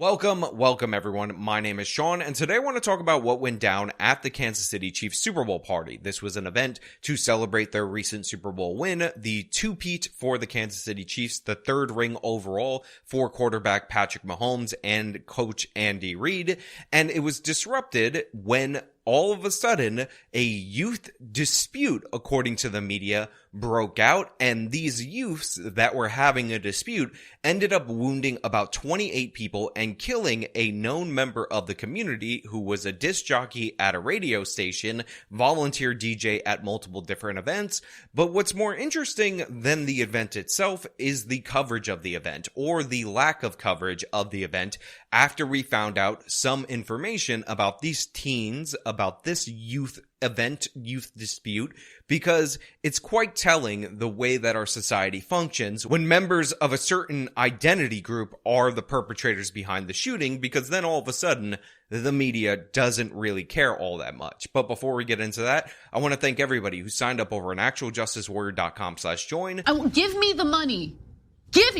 Welcome everyone. My name is Sean, and today I want to talk about what went down at the Kansas City Chiefs Super Bowl party. This was an event to celebrate their recent Super Bowl win, the two-peat for the Kansas City Chiefs, the third ring overall for quarterback Patrick Mahomes and coach Andy Reid, and it was disrupted when all of a sudden, a youth dispute, according to the media, broke out, and these youths that were having a dispute ended up wounding about 28 people and killing a known member of the community who was a disc jockey at a radio station, volunteer DJ at multiple different events. But what's more interesting than the event itself is the coverage of the event, or the lack of coverage of the event, after we found out some information about these teens, about this youth dispute, because it's quite telling the way that our society functions when members of a certain identity group are the perpetrators behind the shooting, because then all of a sudden the media doesn't really care all that much. But before we get into that, I want to thank everybody who signed up over on actualjusticewarrior.com/join. Give me the money. Give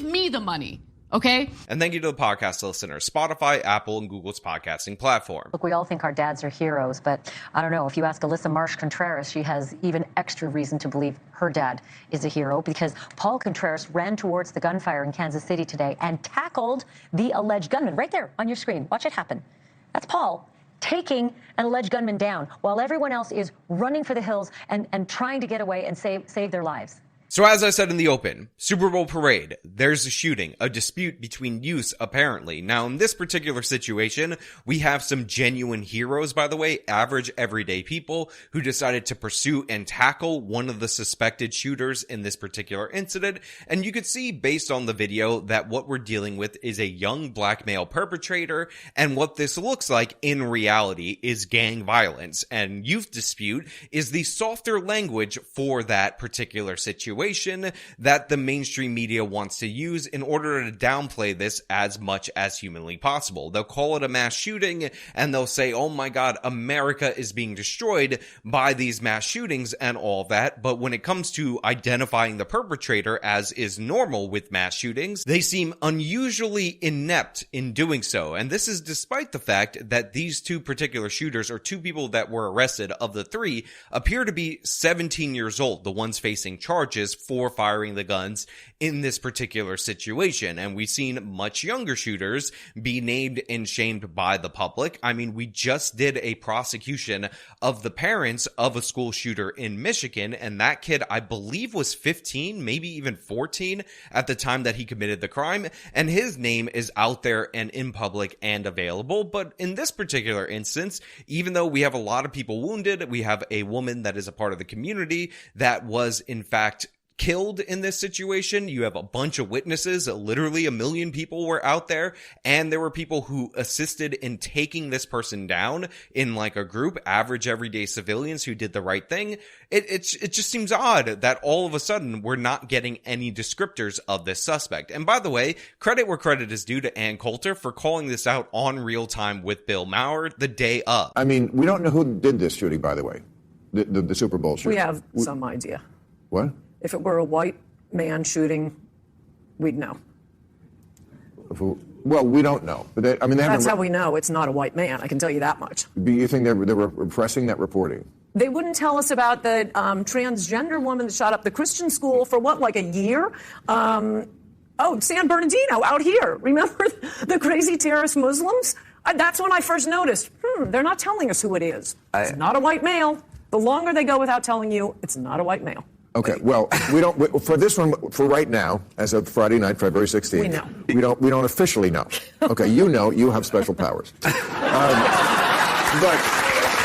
me the money. Okay. And thank you to the podcast listeners, Spotify, Apple, and Google's podcasting platform. Look, we all think our dads are heroes, but I don't know. If you ask Alyssa Marsh Contreras, she has even extra reason to believe her dad is a hero, because Paul Contreras ran towards the gunfire in Kansas City today and tackled the alleged gunman. Right there on your screen. Watch it happen. That's Paul taking an alleged gunman down while everyone else is running for the hills and trying to get away and save their lives. So as I said in the open, Super Bowl parade, there's a shooting, a dispute between youths apparently. Now in this particular situation, we have some genuine heroes, by the way, average everyday people who decided to pursue and tackle one of the suspected shooters in this particular incident. And you could see based on the video that what we're dealing with is a young black male perpetrator, and what this looks like in reality is gang violence. And youth dispute is the softer language for that particular situation that the mainstream media wants to use in order to downplay this as much as humanly possible. They'll call it a mass shooting, and they'll say, oh my god, America is being destroyed by these mass shootings and all that. But when it comes to identifying the perpetrator, as is normal with mass shootings, they seem unusually inept in doing so. And this is despite the fact that these two particular shooters, or two people that were arrested of the three, appear to be 17 years old, the ones facing charges for firing the guns in this particular situation. And we've seen much younger shooters be named and shamed by the public. I mean, we just did a prosecution of the parents of a school shooter in Michigan, and that kid, I believe, was 15, maybe even 14 at the time that he committed the crime, and his name is out there and in public and available. But in this particular instance, even though we have a lot of people wounded, we have a woman that is a part of the community that was in fact killed in this situation. You have a bunch of witnesses, literally 1 million people were out there, and there were people who assisted in taking this person down in like a group, average everyday civilians who did the right thing. It just seems odd that all of a sudden we're not getting any descriptors of this suspect. And by the way, credit where credit is due to Ann Coulter for calling this out on Real Time with Bill Maher the day of. I mean, we don't know who did this shooting, by the way, the Super Bowl shooting. We have some idea. What? If it were a white man shooting, we'd know. Well, we don't know. But that's how we know it's not a white man. I can tell you that much. Do you think they were repressing that reporting? They wouldn't tell us about the transgender woman that shot up the Christian school for what, like a year? San Bernardino out here. Remember the crazy terrorist Muslims? That's when I first noticed, they're not telling us who it is. It's not a white male. The longer they go without telling you, it's not a white male. Okay, well, we don't, for this one, for right now, as of Friday night, February 16th, we know. We don't officially know. Okay, you know, you have special powers.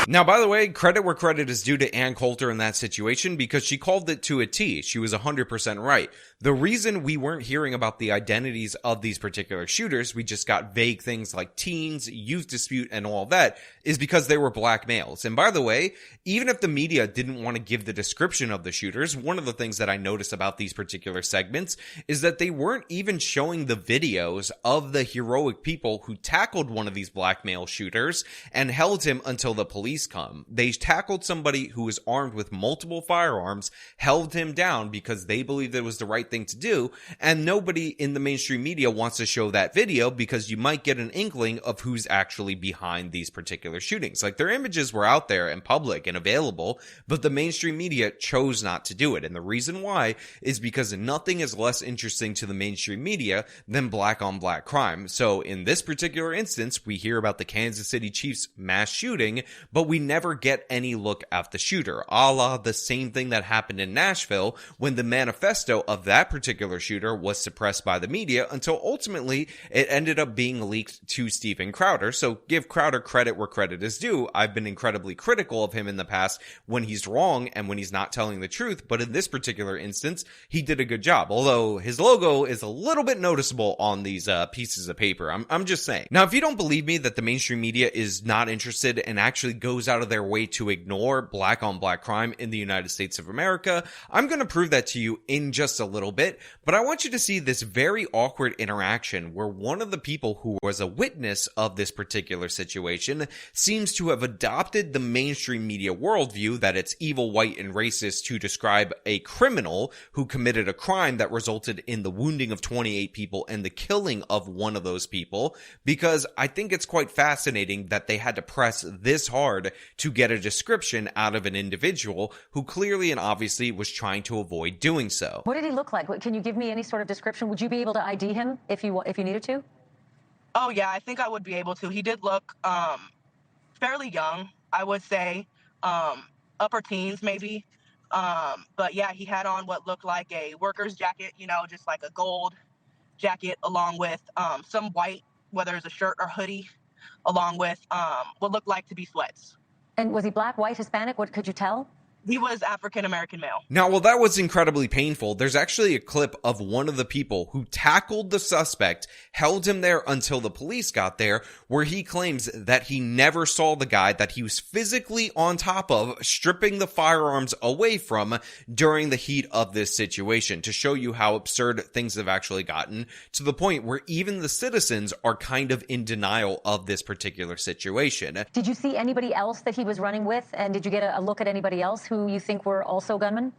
Now, by the way, credit where credit is due to Ann Coulter in that situation, because she called it to a T. She was 100% right. The reason we weren't hearing about the identities of these particular shooters, we just got vague things like teens, youth dispute, and all that, is because they were black males. And by the way, even if the media didn't want to give the description of the shooters, one of the things that I noticed about these particular segments is that they weren't even showing the videos of the heroic people who tackled one of these black male shooters and held him until the police police come. They tackled somebody who was armed with multiple firearms, held him down because they believed it was the right thing to do, and nobody in the mainstream media wants to show that video because you might get an inkling of who's actually behind these particular shootings. Like, their images were out there and public and available, but the mainstream media chose not to do it. And the reason why is because nothing is less interesting to the mainstream media than black on black crime. So in this particular instance, we hear about the Kansas City Chiefs mass shooting, but we never get any look at the shooter, a la the same thing that happened in Nashville when the manifesto of that particular shooter was suppressed by the media until ultimately it ended up being leaked to Steven Crowder. So give Crowder credit where credit is due. I've been incredibly critical of him in the past when he's wrong and when he's not telling the truth, but in this particular instance, he did a good job, although his logo is a little bit noticeable on these pieces of paper. I'm just saying. Now, if you don't believe me that the mainstream media is not interested and actually goes out of their way to ignore black on black crime in the United States of America, I'm going to prove that to you in just a little bit, but I want you to see this very awkward interaction where one of the people who was a witness of this particular situation seems to have adopted the mainstream media worldview that it's evil, white, and racist to describe a criminal who committed a crime that resulted in the wounding of 28 people and the killing of one of those people, because I think it's quite fascinating that they had to press this hard to get a description out of an individual who clearly and obviously was trying to avoid doing so. What did he look like? Can you give me any sort of description? Would you be able to ID him if you needed to? Oh, yeah, I think I would be able to. He did look fairly young, I would say, upper teens maybe. But yeah, he had on what looked like a worker's jacket, just like a gold jacket, along with some white, whether it's a shirt or hoodie, along with what looked like to be sweats. And was he black, white, Hispanic? What could you tell? He was African-American male. Now, while that was incredibly painful, there's actually a clip of one of the people who tackled the suspect, held him there until the police got there, where he claims that he never saw the guy that he was physically on top of, stripping the firearms away from during the heat of this situation, to show you how absurd things have actually gotten, to the point where even the citizens are kind of in denial of this particular situation. Did you see anybody else that he was running with? And did you get a look at anybody else who you think were also gunmen?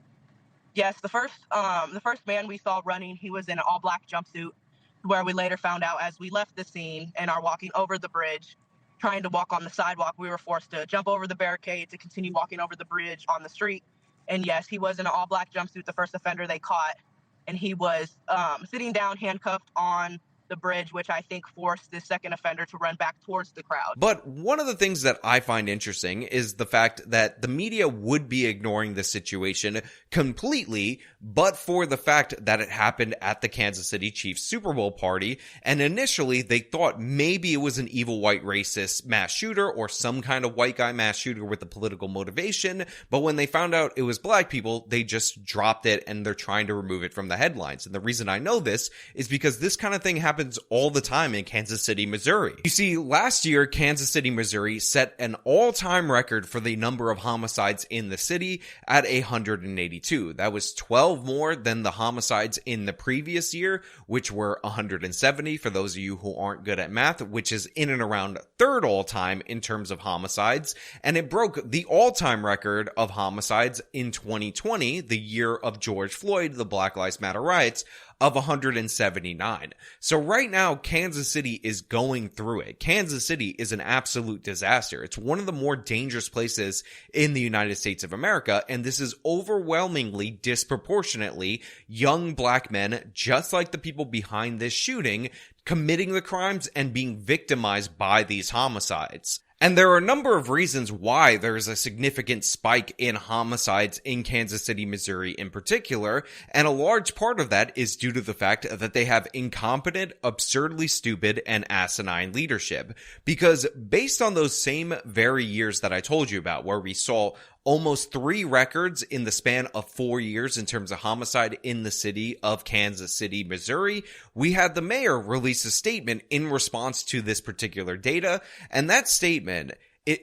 Yes, the first man we saw running, he was in an all-black jumpsuit, where we later found out as we left the scene and are walking over the bridge, trying to walk on the sidewalk, we were forced to jump over the barricade to continue walking over the bridge on the street. And yes, he was in an all-black jumpsuit, the first offender they caught, and he was sitting down, handcuffed on the bridge, which I think forced the second offender to run back towards the crowd. But one of the things that I find interesting is the fact that the media would be ignoring this situation completely, but for the fact that it happened at the Kansas City Chiefs Super Bowl party, and initially they thought maybe it was an evil white racist mass shooter or some kind of white guy mass shooter with a political motivation, but when they found out it was black people, they just dropped it and they're trying to remove it from the headlines. And the reason I know this is because this kind of thing happens all the time in Kansas City, Missouri. You see, last year, Kansas City, Missouri set an all-time record for the number of homicides in the city at 182. That was 12 more than the homicides in the previous year, which were 170 for those of you who aren't good at math, which is in and around third all-time in terms of homicides. And it broke the all-time record of homicides in 2020, the year of George Floyd, the Black Lives Matter riots, of 179. So right now, Kansas City is going through it. Kansas City is an absolute disaster. It's one of the more dangerous places in the United States of America, and this is overwhelmingly, disproportionately young black men, just like the people behind this shooting, committing the crimes and being victimized by these homicides. And there are a number of reasons why there's a significant spike in homicides in Kansas City, Missouri in particular, and a large part of that is due to the fact that they have incompetent, absurdly stupid, and asinine leadership. Because based on those same very years that I told you about, where we saw almost 3 records in the span of 4 years in terms of homicide in the city of Kansas City, Missouri, we had the mayor release a statement in response to this particular data, and that statement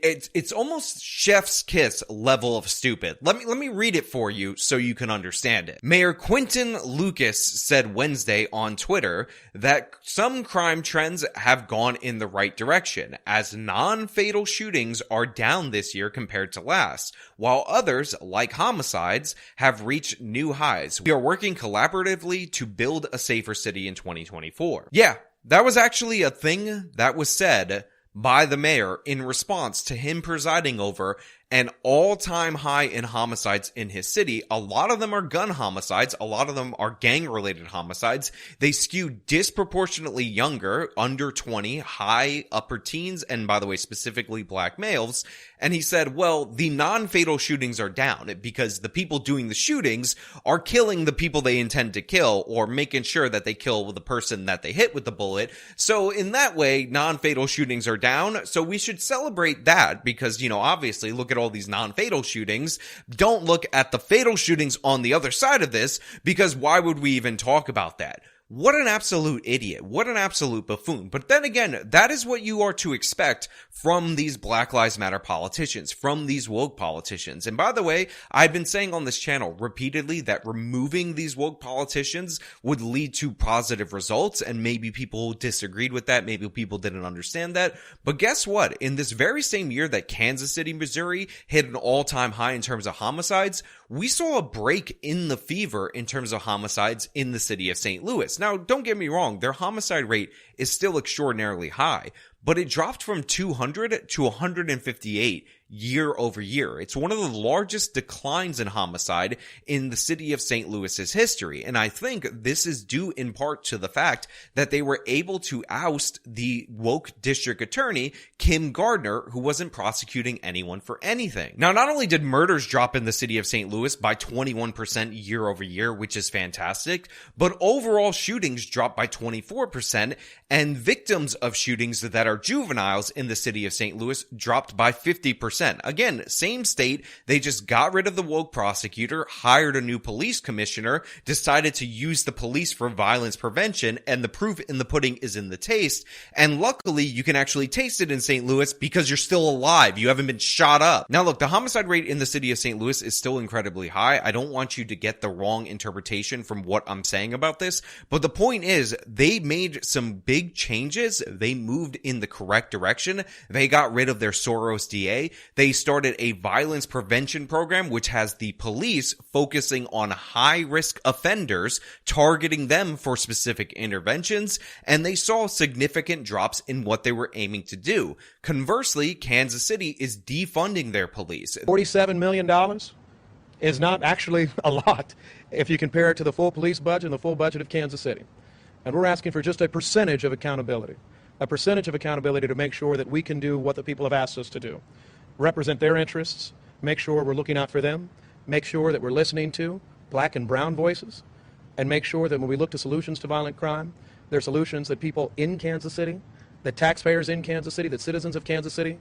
It's almost chef's kiss level of stupid. Let me read it for you so you can understand it. Mayor Quinton Lucas said Wednesday on Twitter that some crime trends have gone in the right direction, as non-fatal shootings are down this year compared to last, while others, like homicides, have reached new highs. We are working collaboratively to build a safer city in 2024. Yeah, that was actually a thing that was said by the mayor in response to him presiding over an all-time high in homicides in his city. A lot of them are gun homicides. A lot of them are gang-related homicides. They skew disproportionately younger, under 20, high upper teens, and by the way, specifically black males. And he said, well, the non-fatal shootings are down because the people doing the shootings are killing the people they intend to kill, or making sure that they kill the person that they hit with the bullet. So in that way, non-fatal shootings are down. So we should celebrate that because, obviously, look at all these non-fatal shootings. Don't look at the fatal shootings on the other side of this, because why would we even talk about that? What an absolute idiot. What an absolute buffoon. But then again, that is what you are to expect from these Black Lives Matter politicians, from these woke politicians. And by the way, I've been saying on this channel repeatedly that removing these woke politicians would lead to positive results, and maybe people disagreed with that, maybe people didn't understand that. But guess what? In this very same year that Kansas City, Missouri hit an all-time high in terms of homicides, we saw a break in the fever in terms of homicides in the city of St. Louis. Now, don't get me wrong, their homicide rate is still extraordinarily high, but it dropped from 200 to 158 year over year. It's one of the largest declines in homicide in the city of St. Louis's history. And I think this is due in part to the fact that they were able to oust the woke district attorney, Kim Gardner, who wasn't prosecuting anyone for anything. Now, not only did murders drop in the city of St. Louis by 21% year over year, which is fantastic, but overall shootings dropped by 24%, and victims of shootings that are juveniles in the city of St. Louis dropped by 50%. Again, same state, they just got rid of the woke prosecutor, hired a new police commissioner, decided to use the police for violence prevention, and the proof in the pudding is in the taste. And luckily, you can actually taste it in St. Louis because you're still alive. You haven't been shot up. Now look, the homicide rate in the city of St. Louis is still incredibly high. I don't want you to get the wrong interpretation from what I'm saying about this, but the point is, they made some big changes. They moved in the correct direction. They got rid of their Soros DA. They started a violence prevention program, which has the police focusing on high-risk offenders, targeting them for specific interventions, and they saw significant drops in what they were aiming to do. Conversely, Kansas City is defunding their police. $47 million is not actually a lot if you compare it to the full police budget and the full budget of Kansas City. And we're asking for just a percentage of accountability to make sure that we can do what the people have asked us to do. Represent their interests, make sure we're looking out for them, make sure that we're listening to black and brown voices, and make sure that when we look to solutions to violent crime, they're solutions that people in Kansas City, that taxpayers in Kansas City, that citizens of Kansas City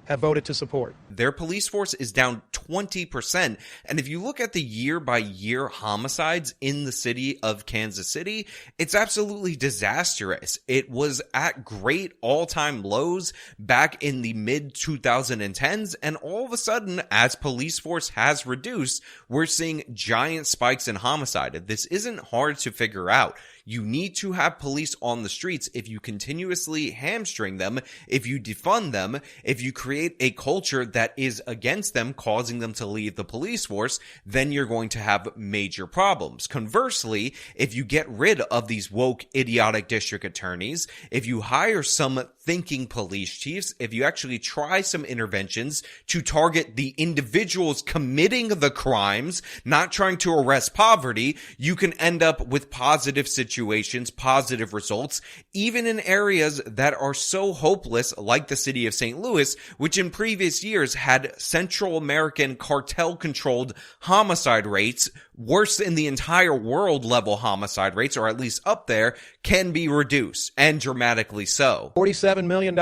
have voted to support. Their police force is down 20%. And if you look at the year-by-year homicides in the city of Kansas City, it's absolutely disastrous. It was at great all-time lows back in the mid-2010s, and all of a sudden, as police force has reduced, we're seeing giant spikes in homicide. This isn't hard to figure out. You need to have police on the streets. If you continuously hamstring them, if you defund them, if you create a culture that is against them, causing them to leave the police force, then you're going to have major problems. Conversely, if you get rid of these woke, idiotic district attorneys, if you hire some thinking police chiefs, if you actually try some interventions to target the individuals committing the crimes, not trying to arrest poverty, you can end up with positive situations, positive results, even in areas that are so hopeless, like the city of St. Louis, which in previous years had Central American cartel-controlled homicide rates, worse in the entire world level homicide rates, or at least up there, can be reduced, and dramatically so. $47 million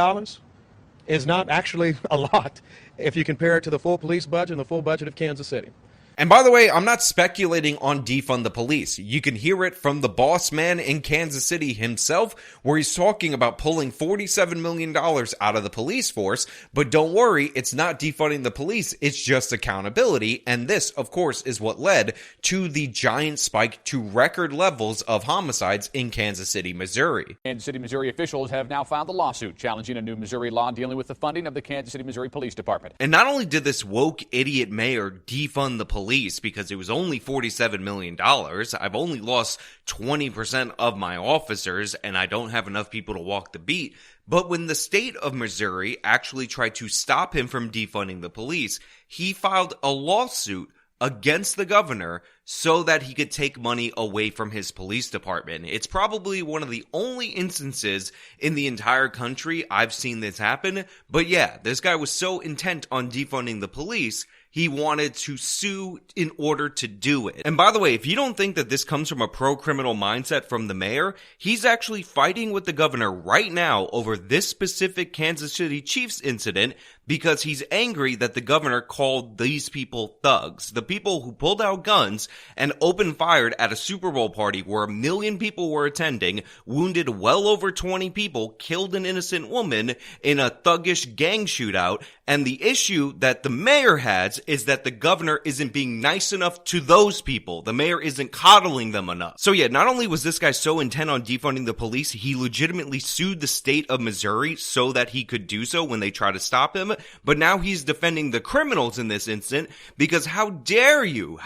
is not actually a lot if you compare it to the full police budget and the full budget of Kansas City. And by the way, I'm not speculating on defund the police. You can hear it from the boss man in Kansas City himself, where he's talking about pulling $47 million out of the police force. But don't worry, it's not defunding the police, it's just accountability. And this, of course, is what led to the giant spike to record levels of homicides in Kansas City, Missouri. Kansas City, Missouri officials have now filed a lawsuit challenging a new Missouri law dealing with the funding of the Kansas City, Missouri Police Department. And not only did this woke idiot mayor defund the police because it was only $47 million, I've only lost 20% of my officers and I don't have enough people to walk the beat. But when the state of Missouri actually tried to stop him from defunding the police, he filed a lawsuit against the governor so that he could take money away from his police department. It's probably one of the only instances in the entire country I've seen this happen. But yeah, this guy was so intent on defunding the police, he wanted to sue in order to do it. And by the way, if you don't think that this comes from a pro-criminal mindset from the mayor, he's actually fighting with the governor right now over this specific Kansas City Chiefs incident because he's angry that the governor called these people thugs. The people who pulled out guns and opened fired at a Super Bowl party where 1 million people were attending, wounded well over 20 people, killed an innocent woman in a thuggish gang shootout. And the issue that the mayor has is that the governor isn't being nice enough to those people. The mayor isn't coddling them enough. So yeah, not only was this guy so intent on defunding the police, he legitimately sued the state of Missouri so that he could do so when they try to stop him. But now he's defending the criminals in this instant because how dare you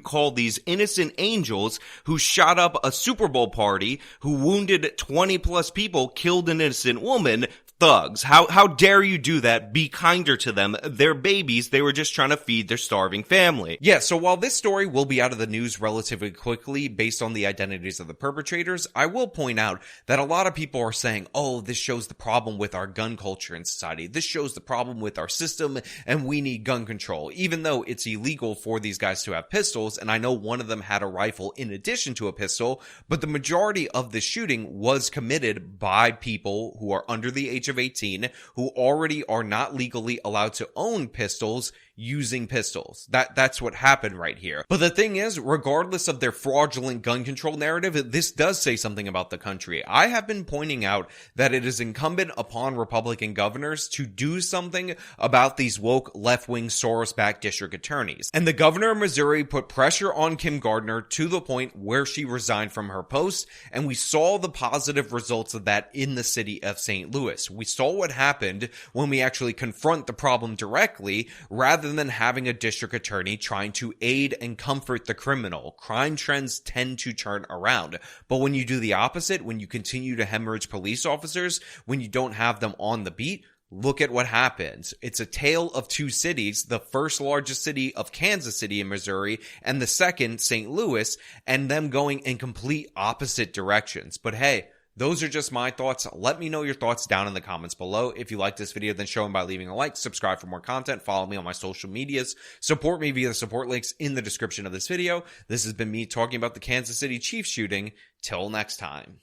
call these innocent angels who shot up a Super Bowl party, who wounded 20 plus people, killed an innocent woman, thugs. How dare you do that? Be kinder to them. They're babies. They were just trying to feed their starving family. Yeah, so while this story will be out of the news relatively quickly based on the identities of the perpetrators, I will point out that a lot of people are saying, oh, this shows the problem with our gun culture in society. This shows the problem with our system and we need gun control. Even though it's illegal for these guys to have pistols, and I know one of them had a rifle in addition to a pistol, but the majority of the shooting was committed by people who are under the age of 18 who already are not legally allowed to own pistols using pistols. That's what happened right here. But the thing is, regardless of their fraudulent gun control narrative, this does say something about the country. I have been pointing out that it is incumbent upon Republican governors to do something about these woke left-wing Soros-backed district attorneys. And the governor of Missouri put pressure on Kim Gardner to the point where she resigned from her post, and we saw the positive results of that in the city of St. Louis. We saw what happened when we actually confront the problem directly, rather than having a district attorney trying to aid and comfort the criminal. Crime trends tend to turn around. But when you do the opposite, when you continue to hemorrhage police officers, when you don't have them on the beat, look at what happens. It's a tale of two cities, the first largest city of Kansas City in Missouri, and the second, St. Louis, and them going in complete opposite directions. But hey, those are just my thoughts. Let me know your thoughts down in the comments below. If you like this video, then show them by leaving a like, subscribe for more content, follow me on my social medias, support me via the support links in the description of this video. This has been me talking about the Kansas City Chiefs shooting. Till next time.